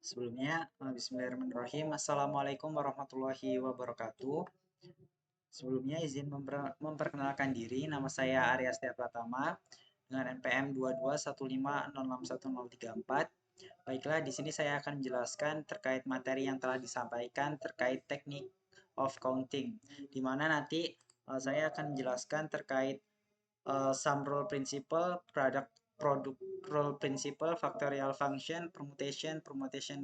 Sebelumnya, Bismillahirrahmanirrahim. Assalamualaikum warahmatullahi wabarakatuh. Sebelumnya izin memperkenalkan diri. Nama saya Arya Setia Pratama dengan NPM 2215061034. Baiklah, di sini saya akan menjelaskan terkait materi yang telah disampaikan terkait teknik of counting, di mana nanti saya akan menjelaskan terkait sum rule principle, product rule principle, factorial function, permutation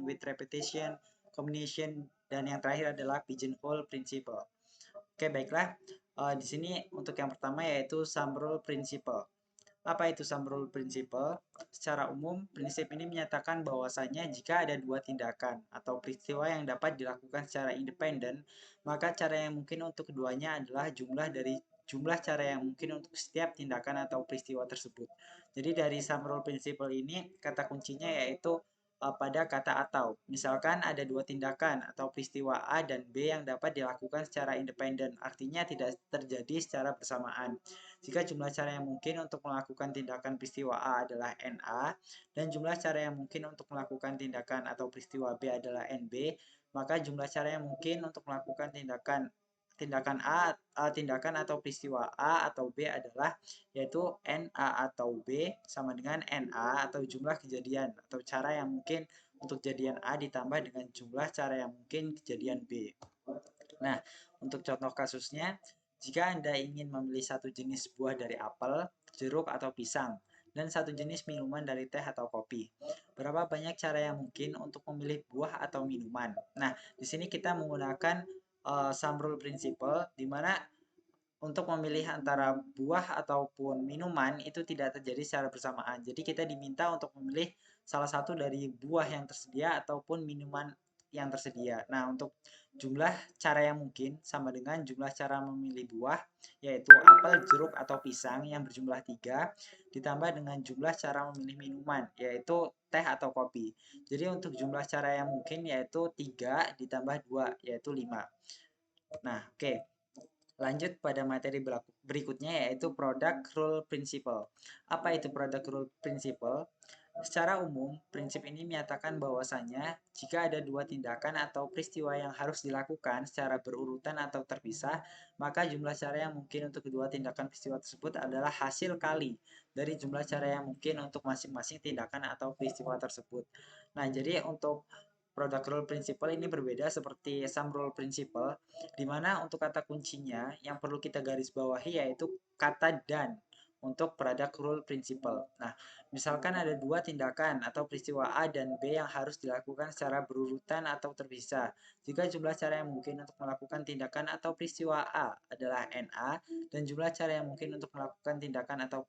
with repetition, combination, dan yang terakhir adalah pigeonhole principle. Oke, baiklah. Di sini untuk yang pertama yaitu sum rule principle. Apa itu sum rule principle? Secara umum, prinsip ini menyatakan bahwasanya jika ada dua tindakan atau peristiwa yang dapat dilakukan secara independen, maka cara yang mungkin untuk keduanya adalah jumlah cara yang mungkin untuk setiap tindakan atau peristiwa tersebut. Jadi dari sum rule principle ini, kata kuncinya yaitu pada kata atau. Misalkan ada dua tindakan atau peristiwa A dan B yang dapat dilakukan secara independen, artinya tidak terjadi secara bersamaan. Jika jumlah cara yang mungkin untuk melakukan tindakan peristiwa A adalah NA dan jumlah cara yang mungkin untuk melakukan tindakan atau peristiwa B adalah NB, maka jumlah cara yang mungkin untuk melakukan tindakan atau peristiwa A atau B adalah yaitu NA atau B sama dengan NA atau jumlah kejadian atau cara yang mungkin untuk kejadian A ditambah dengan jumlah cara yang mungkin kejadian B. Nah, untuk contoh kasusnya, jika Anda ingin memilih satu jenis buah dari apel, jeruk, atau pisang, dan satu jenis minuman dari teh atau kopi, berapa banyak cara yang mungkin untuk memilih buah atau minuman? Nah, di sini kita menggunakan sum rule principle, di mana untuk memilih antara buah ataupun minuman itu tidak terjadi secara bersamaan. Jadi kita diminta untuk memilih salah satu dari buah yang tersedia ataupun minuman yang tersedia. Nah, untuk jumlah cara yang mungkin sama dengan jumlah cara memilih buah, yaitu apel, jeruk, atau pisang yang berjumlah 3, ditambah dengan jumlah cara memilih minuman, yaitu teh atau kopi. Jadi untuk jumlah cara yang mungkin yaitu 3 ditambah 2, yaitu 5. Nah, oke. Lanjut pada materi berikutnya yaitu Product Rule Principle. Apa itu Product Rule Principle? Secara umum, prinsip ini menyatakan bahwasanya jika ada dua tindakan atau peristiwa yang harus dilakukan secara berurutan atau terpisah, maka jumlah cara yang mungkin untuk kedua tindakan peristiwa tersebut adalah hasil kali dari jumlah cara yang mungkin untuk masing-masing tindakan atau peristiwa tersebut. Nah, jadi untuk Product Rule Principle ini berbeda seperti Sum Rule Principle, di mana untuk kata kuncinya yang perlu kita garis bawahi yaitu kata dan untuk Product Rule Principle. Nah, misalkan ada dua tindakan atau peristiwa A dan B yang harus dilakukan secara berurutan atau terpisah. Jika jumlah cara yang mungkin untuk melakukan tindakan atau peristiwa A adalah NA dan jumlah cara yang mungkin untuk melakukan tindakan atau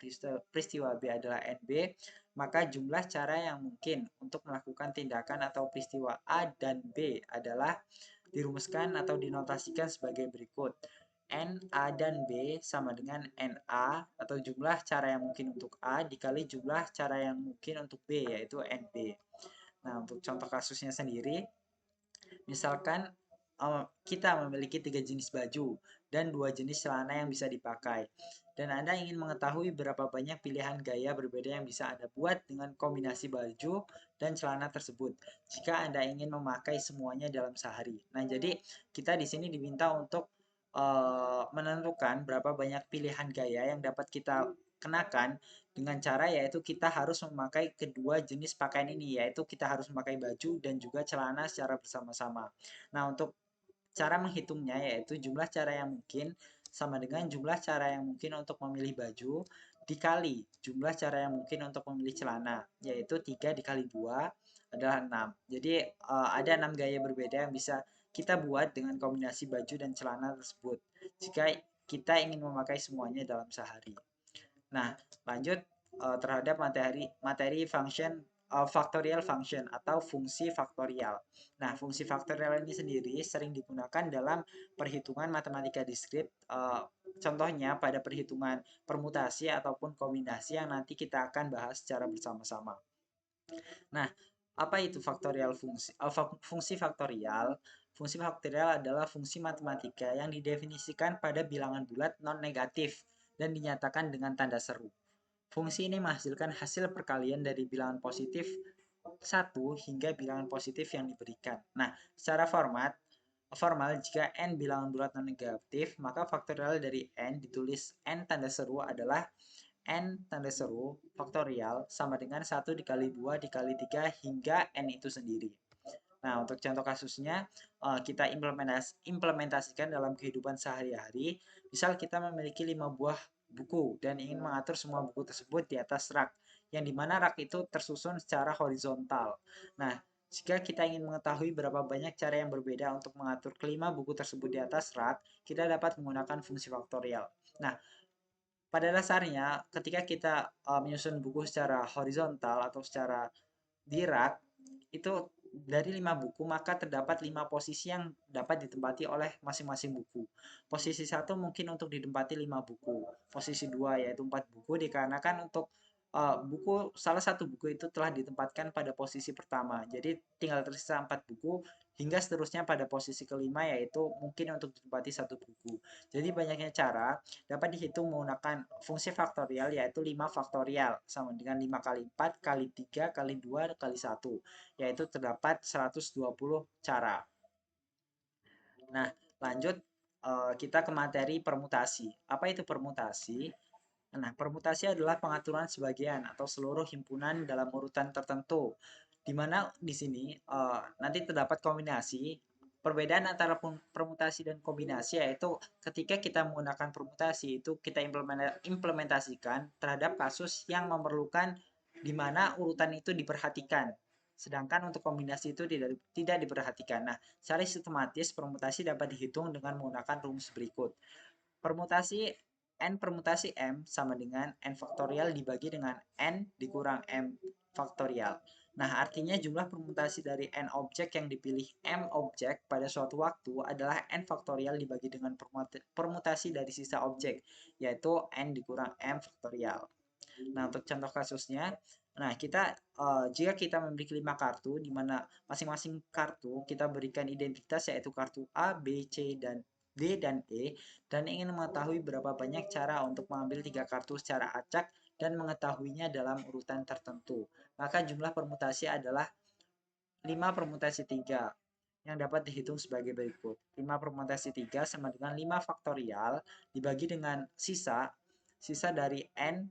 peristiwa B adalah NB, maka jumlah cara yang mungkin untuk melakukan tindakan atau peristiwa A dan B adalah dirumuskan atau dinotasikan sebagai berikut. N, A, dan B sama dengan NA atau jumlah cara yang mungkin untuk A dikali jumlah cara yang mungkin untuk B yaitu NB. Nah, untuk contoh kasusnya sendiri, misalkan kita memiliki 3 jenis baju dan 2 jenis celana yang bisa dipakai. Dan Anda ingin mengetahui berapa banyak pilihan gaya berbeda yang bisa Anda buat dengan kombinasi baju dan celana tersebut jika Anda ingin memakai semuanya dalam sehari. Nah, jadi kita di sini diminta untuk menentukan berapa banyak pilihan gaya yang dapat kita kenakan dengan cara yaitu kita harus memakai kedua jenis pakaian ini, yaitu kita harus memakai baju dan juga celana secara bersama-sama. Nah, untuk cara menghitungnya yaitu jumlah cara yang mungkin sama dengan jumlah cara yang mungkin untuk memilih baju dikali jumlah cara yang mungkin untuk memilih celana, yaitu 3 dikali 2 adalah 6. Jadi ada 6 gaya berbeda yang bisa kita buat dengan kombinasi baju dan celana tersebut jika kita ingin memakai semuanya dalam sehari. Nah, lanjut terhadap materi function factorial function atau fungsi faktorial. Nah, fungsi faktorial ini sendiri sering digunakan dalam perhitungan matematika diskrit. Contohnya pada perhitungan permutasi ataupun kombinasi yang nanti kita akan bahas secara bersama-sama. Nah, apa itu faktorial fungsi? Fungsi faktorial. Fungsi faktorial adalah fungsi matematika yang didefinisikan pada bilangan bulat non-negatif dan dinyatakan dengan tanda seru. Fungsi ini menghasilkan hasil perkalian dari bilangan positif 1 hingga bilangan positif yang diberikan. Nah, secara formal jika n bilangan bulat non negatif, maka faktorial dari n ditulis n tanda seru adalah n tanda seru faktorial sama dengan 1 dikali 2 dikali 3 hingga n itu sendiri. Nah, untuk contoh kasusnya, kita implementasikan dalam kehidupan sehari-hari. Misal kita memiliki 5 buah buku dan ingin mengatur semua buku tersebut di atas rak, yang dimana rak itu tersusun secara horizontal. Nah, jika kita ingin mengetahui berapa banyak cara yang berbeda untuk mengatur kelima buku tersebut di atas rak, kita dapat menggunakan fungsi faktorial. Nah, pada dasarnya ketika kita menyusun buku secara horizontal atau secara di rak, itu dari 5 buku maka terdapat 5 posisi yang dapat ditempati oleh masing-masing buku. Posisi 1 mungkin untuk ditempati 5 buku. Posisi 2 yaitu 4 buku dikarenakan untuk salah satu buku itu telah ditempatkan pada posisi pertama. Jadi tinggal tersisa 4 buku hingga seterusnya pada posisi kelima yaitu mungkin untuk ditempati satu buku. Jadi banyaknya cara dapat dihitung menggunakan fungsi faktorial yaitu 5 faktorial sama dengan 5 kali 4 kali 3 kali 2 kali 1 yaitu terdapat 120 cara. Nah, lanjut kita ke materi permutasi. Apa itu permutasi? Nah, permutasi adalah pengaturan sebagian atau seluruh himpunan dalam urutan tertentu, di mana di sini nanti terdapat kombinasi. Perbedaan antara permutasi dan kombinasi yaitu ketika kita menggunakan permutasi itu kita implementasikan terhadap kasus yang memerlukan di mana urutan itu diperhatikan. Sedangkan untuk kombinasi itu tidak diperhatikan. Nah, secara sistematis permutasi dapat dihitung dengan menggunakan rumus berikut. Permutasi n permutasi m sama dengan n faktorial dibagi dengan n dikurang m faktorial. Nah, artinya jumlah permutasi dari n objek yang dipilih m objek pada suatu waktu adalah n faktorial dibagi dengan permutasi dari sisa objek, yaitu n dikurang m faktorial. Nah, untuk contoh kasusnya, jika kita memiliki 5 kartu, di mana masing-masing kartu kita berikan identitas yaitu kartu A, B, C, dan D dan E, dan ingin mengetahui berapa banyak cara untuk mengambil 3 kartu secara acak dan mengetahuinya dalam urutan tertentu. Maka jumlah permutasi adalah 5 permutasi 3 yang dapat dihitung sebagai berikut. 5 permutasi 3 sama dengan 5 faktorial dibagi dengan sisa dari n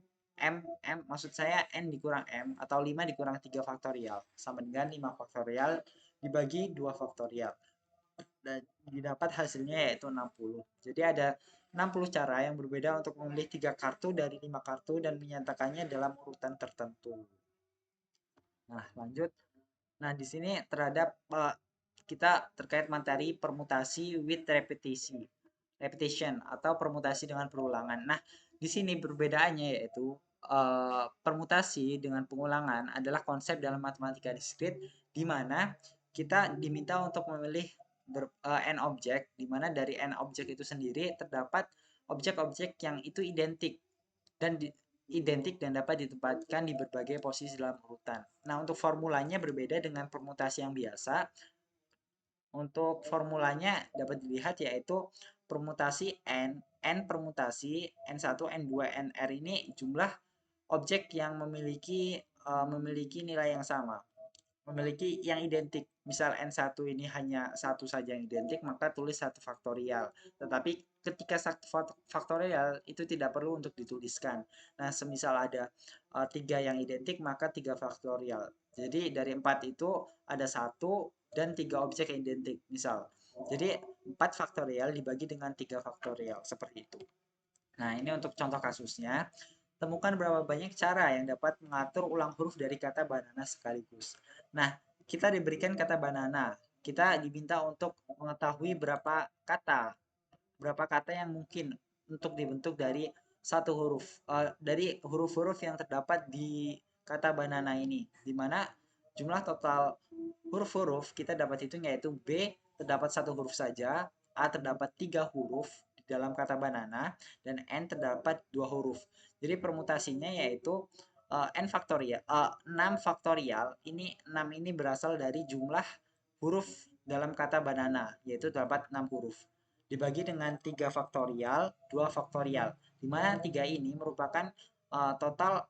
maksud saya n dikurang m atau 5 dikurang 3 faktorial sama dengan 5 faktorial dibagi 2 faktorial. Dan didapat hasilnya yaitu 60. Jadi ada 60 cara yang berbeda untuk memilih 3 kartu dari 5 kartu dan menyatakannya dalam urutan tertentu. Nah, lanjut. Nah, di sini terhadap kita terkait materi permutasi with repetition atau permutasi dengan perulangan. Nah, di sini perbedaannya yaitu permutasi dengan pengulangan adalah konsep dalam matematika diskrit di mana kita diminta untuk memilih n objek, di mana dari n objek itu sendiri terdapat objek-objek yang itu identik dan dapat ditempatkan di berbagai posisi dalam urutan. Nah, untuk formulanya berbeda dengan permutasi yang biasa. Untuk formulanya dapat dilihat yaitu permutasi n permutasi N1, N2, Nr ini jumlah objek yang memiliki nilai yang sama, memiliki yang identik. Misal N1 ini hanya satu saja yang identik, maka tulis 1 faktorial. Tetapi ketika 1 faktorial itu tidak perlu untuk dituliskan. Nah, semisal ada 3 yang identik, maka 3 faktorial. Jadi dari 4 itu ada 1 dan 3 objek yang identik. Misal, jadi 4 faktorial dibagi dengan 3 faktorial, seperti itu. Nah, ini untuk contoh kasusnya. Temukan berapa banyak cara yang dapat mengatur ulang huruf dari kata banana sekaligus. Nah, kita diberikan kata banana. Kita diminta untuk mengetahui berapa kata yang mungkin untuk dibentuk dari satu huruf, dari huruf-huruf yang terdapat di kata banana ini, di mana jumlah total huruf-huruf kita dapat hitung yaitu B terdapat satu huruf saja, A terdapat 3 huruf di dalam kata banana, dan N terdapat 2 huruf. Jadi permutasinya yaitu N faktorial, 6 faktorial, ini 6 ini berasal dari jumlah huruf dalam kata banana, yaitu terdapat 6 huruf. Dibagi dengan 3 faktorial, 2 faktorial, di mana 3 ini merupakan total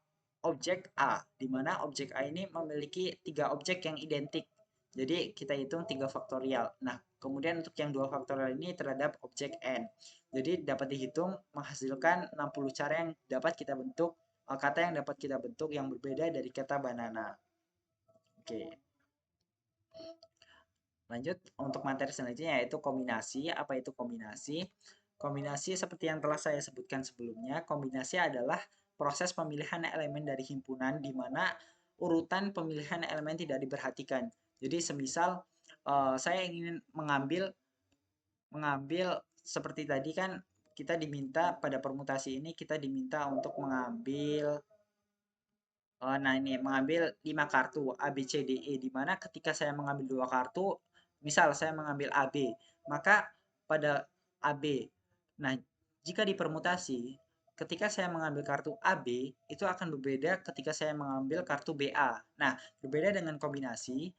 objek A, di mana objek A ini memiliki 3 objek yang identik. Jadi kita hitung 3 faktorial. Nah, kemudian untuk yang 2 faktorial ini terhadap objek N. Jadi dapat dihitung menghasilkan 60 cara yang dapat kita bentuk, kata yang dapat kita bentuk yang berbeda dari kata banana. Oke. Lanjut untuk materi selanjutnya yaitu kombinasi. Apa itu kombinasi? Kombinasi seperti yang telah saya sebutkan sebelumnya, kombinasi adalah proses pemilihan elemen dari himpunan di mana urutan pemilihan elemen tidak diperhatikan. Jadi semisal saya ingin mengambil seperti tadi kan kita diminta pada permutasi ini kita diminta untuk mengambil nah ini mengambil 5 kartu A, B, C, D, E di mana ketika saya mengambil 2 kartu, misal saya mengambil AB, maka pada AB. Nah, jika dipermutasi, ketika saya mengambil kartu AB, itu akan berbeda ketika saya mengambil kartu BA. Nah, berbeda dengan kombinasi,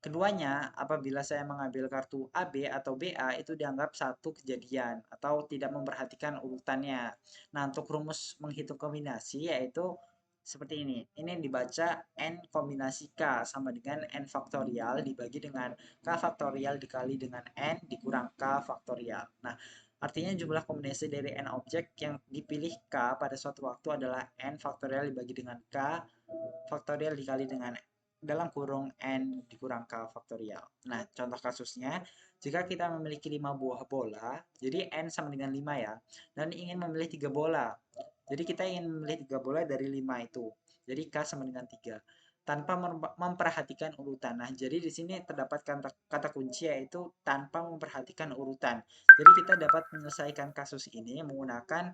keduanya apabila saya mengambil kartu AB atau BA itu dianggap satu kejadian atau tidak memperhatikan urutannya. Nah, untuk rumus menghitung kombinasi yaitu seperti ini. Ini dibaca N kombinasi K sama dengan N faktorial dibagi dengan K faktorial dikali dengan N dikurang K faktorial. Nah, artinya jumlah kombinasi dari N objek yang dipilih K pada suatu waktu adalah N faktorial dibagi dengan K faktorial dikali dengan dalam kurung N dikurang K faktorial. Nah, contoh kasusnya, jika kita memiliki 5 buah bola, jadi N sama dengan 5 ya, dan ingin memilih 3 bola. Jadi kita ingin memilih 3 bola dari 5 itu. Jadi K sama dengan 3. Tanpa memperhatikan urutan. Nah, jadi di sini terdapat kata kunci yaitu tanpa memperhatikan urutan. Jadi kita dapat menyelesaikan kasus ini menggunakan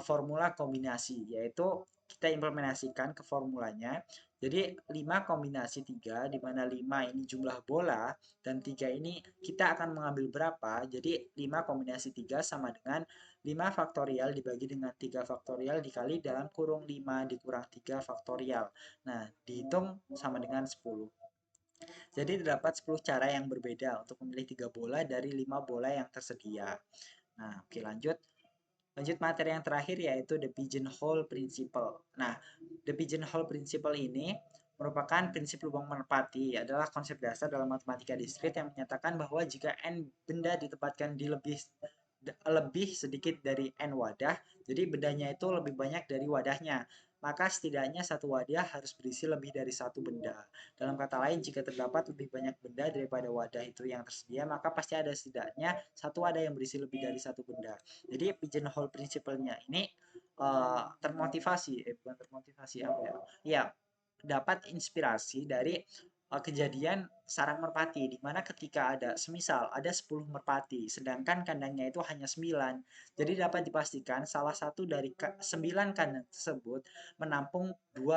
formula kombinasi, yaitu kita implementasikan ke formulanya. Jadi 5 kombinasi 3, di mana 5 ini jumlah bola, dan 3 ini kita akan mengambil berapa. Jadi 5 kombinasi 3 sama dengan 5 faktorial dibagi dengan 3 faktorial dikali dalam kurung 5 dikurang 3 faktorial. Nah, dihitung sama dengan 10. Jadi terdapat 10 cara yang berbeda untuk memilih 3 bola dari 5 bola yang tersedia. Nah, oke lanjut. Lanjut materi yang terakhir yaitu the pigeonhole principle. Nah, the pigeonhole principle ini merupakan prinsip lubang merpati, adalah konsep dasar dalam matematika diskrit yang menyatakan bahwa jika n benda ditempatkan di lebih sedikit dari n wadah, jadi bendanya itu lebih banyak dari wadahnya, maka setidaknya satu wadah harus berisi lebih dari satu benda. Dalam kata lain, jika terdapat lebih banyak benda daripada wadah itu yang tersedia, maka pasti ada setidaknya satu wadah yang berisi lebih dari satu benda. Jadi pigeonhole principle-nya ini bukan termotivasi apa ya? Ya, dapat inspirasi dari kejadian sarang merpati di mana ketika ada semisal ada 10 merpati sedangkan kandangnya itu hanya 9. Jadi dapat dipastikan salah satu dari 9 kandang tersebut menampung 2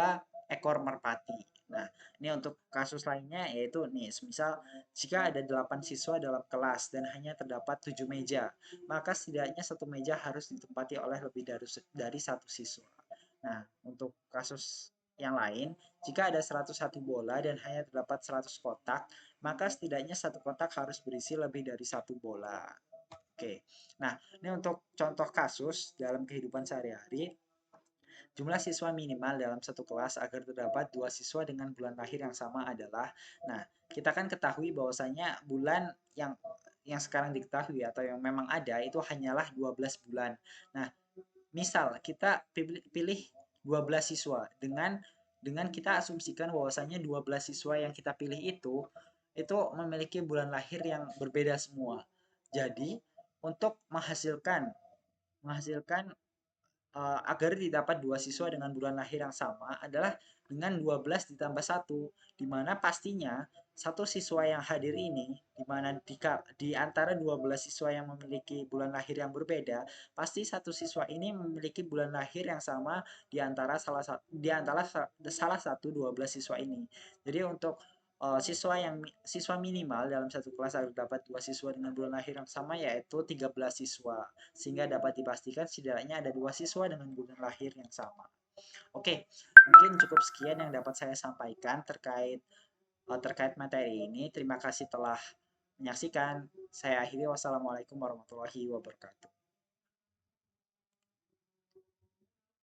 ekor merpati. Nah, ini untuk kasus lainnya yaitu nih, semisal jika ada 8 siswa dalam kelas dan hanya terdapat 7 meja, maka setidaknya satu meja harus ditempati oleh lebih dari satu siswa. Nah, untuk kasus yang lain, jika ada 101 bola dan hanya terdapat 100 kotak, maka setidaknya satu kotak harus berisi lebih dari satu bola. Oke, nah ini untuk contoh kasus dalam kehidupan sehari-hari. Jumlah siswa minimal dalam satu kelas agar terdapat 2 siswa dengan bulan lahir yang sama adalah, nah kita kan ketahui bahwasanya bulan yang sekarang diketahui atau yang memang ada itu hanyalah 12 bulan. Nah, misal kita pilih 12 siswa dengan kita asumsikan bahwasanya 12 siswa yang kita pilih itu memiliki bulan lahir yang berbeda semua. Jadi, untuk menghasilkan agar didapat 2 siswa dengan bulan lahir yang sama adalah dengan 12 ditambah 1, di mana pastinya satu siswa yang hadir ini, di mana di antara 12 siswa yang memiliki bulan lahir yang berbeda, pasti satu siswa ini memiliki bulan lahir yang sama di antara salah satu 12 siswa ini. Jadi untuk siswa minimal dalam satu kelas agar dapat 2 siswa dengan bulan lahir yang sama yaitu 13 siswa, sehingga dapat dipastikan setidaknya ada 2 siswa dengan bulan lahir yang sama. Oke, mungkin cukup sekian yang dapat saya sampaikan terkait materi ini. Terima kasih telah menyaksikan. Saya akhiri, wassalamualaikum warahmatullahi wabarakatuh.